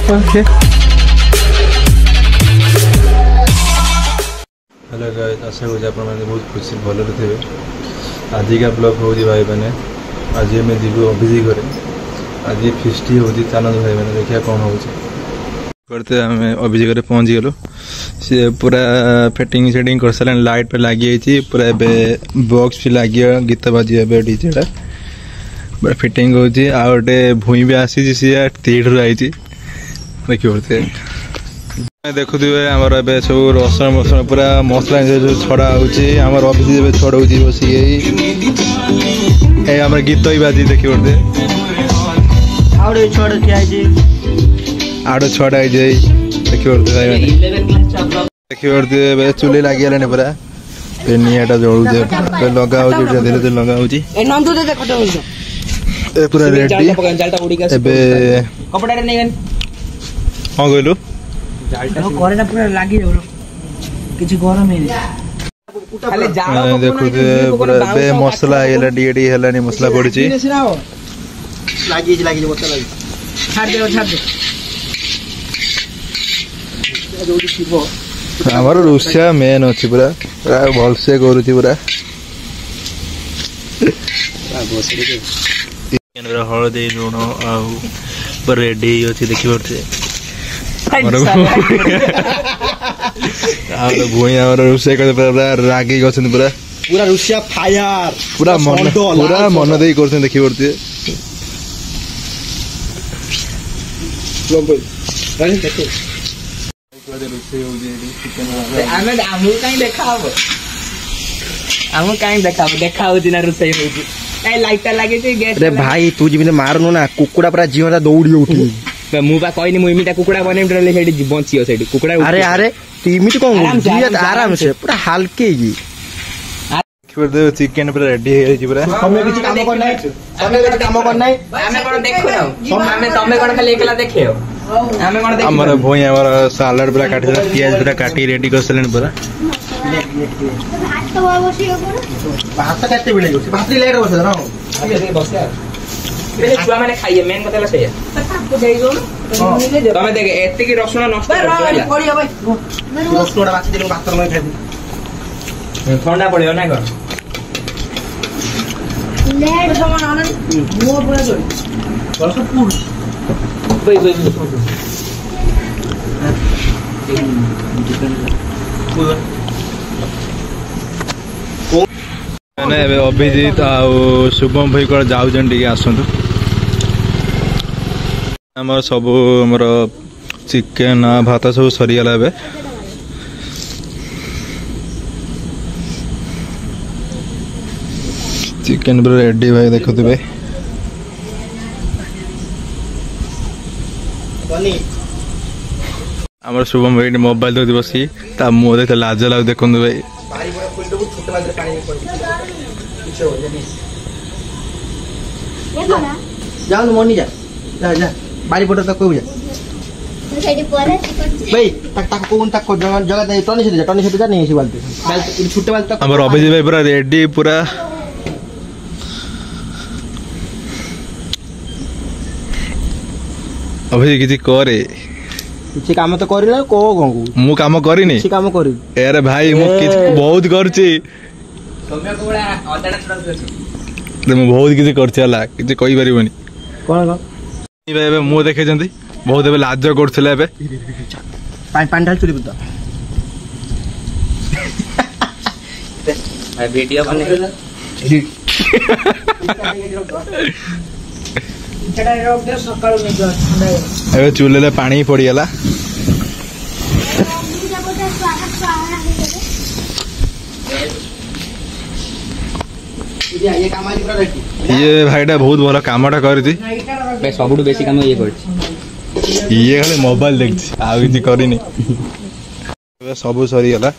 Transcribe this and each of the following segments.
Okay hello guys, आशा करूँ आप बहुत खुशी भल थे। आज का ब्लॉग हो भाई मैंने आज आम जीव अभिजी घरे आज फिस्ट हो चलते भाई मैंने देखिए कौन हो करते आम अभिजी घरे पहुँची गलु। सी पूरा फिटिंग सेटिंग कर सारे लाइट पे लगी पूरा एवं बॉक्स भी लगे गीत बाजी डीजेटा पूरा फिटिंग हो गोटे भूई भी आसी सी तीठू आई देखिए देखुए आमर ए सब रसुण मसुण पूरा मसला जो छड़ा होमर अफिस छड़ा बस आम गीत ही बाजी देखिए आड़ छड़ा देखिए देखिए चुली लगे पूरा निटा जलुचे लगा धीरे धीरे लगा पूरा रेडी हाँ कहलु देखुए पूरा मसला है मसला पड़ी आमर रोषा मेन अच्छी पूरा भलसे करुच्ची पूरा हलदी लुण आ रेडी अच्छी देखी पारे भूई रोषे पूरा रागी पूरा पूरा रुषिया फायर पूरा मन दे कर देखी पारे अरे भाई तू जी मारनु ना कुकुड़ा पूरा जीवन दौड़ी उठी मुझे कहनी मुझे कुकुड़ा बन बची से कुकुड़ा अरे अरे तू इमिट कौन आराम से पूरा हल्के चिकेन पूरा रेडी पूरा आमर भई आम सालाड पूरा काटी पियाज पूरा काटी रेडी कर सारे पूरा छुआ मैंने खाइए मेन कथा से तमे देख एतिकी रसुण नष्ट रसुण बाची देलु भात में खाइ ठंडा पड़ियो ना कर लेट समान आनंद मो पूरा जोई बस पूर बई अभिजीत आ शुभम भाई को जाऊन आसतु आमर सब आमर चिकेन भात सब सरीगला ए चिकेन पूरा रेडी भाई देखुवे आमर शुभम भाई मोबाइल धोती बसी ता मुँह देख लाज लाग देखु भाई जाओ मनी जा जा जा बारी पट तक कोई जा भाई तक कोन तक जगह दे टनी से जा नहीं बाल्टी छुट्टे बाल्टी तक हमर अभिजीत भाई पूरा रेडी पूरा अभिजीत किछि करे किछि काम तो करिला को गंगू मु काम करिनी किछि काम करि अरे भाई मु बहुत करछि समय कोड़ा अदाडा छडा करछि मु बहुत किछि करछि हला किछि कहि परिबनी कोन भाई मु देखे जंती बहुत एबे लाज करथिले एबे पानी ढाल चुली बुदा भाई वीडियो बने एबे चूल्हे पानी पड़ी गला ये भाईटा बहुत भल कामटा कर सब बेसी काम ये ये खाली मोबाइल देखी आगे करनी सब सरीगला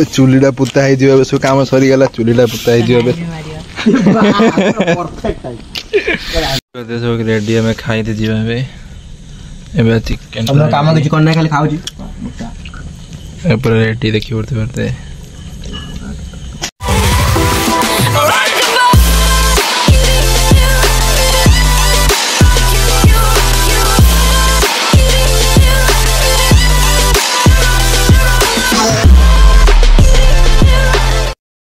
चूलीटा पुता हो सब कम सरीगला चूलीटा पुता हो रेडी आम खाई चिकेन काम किसी करना खाली खाऊ पूरा रेडी देखी पड़ते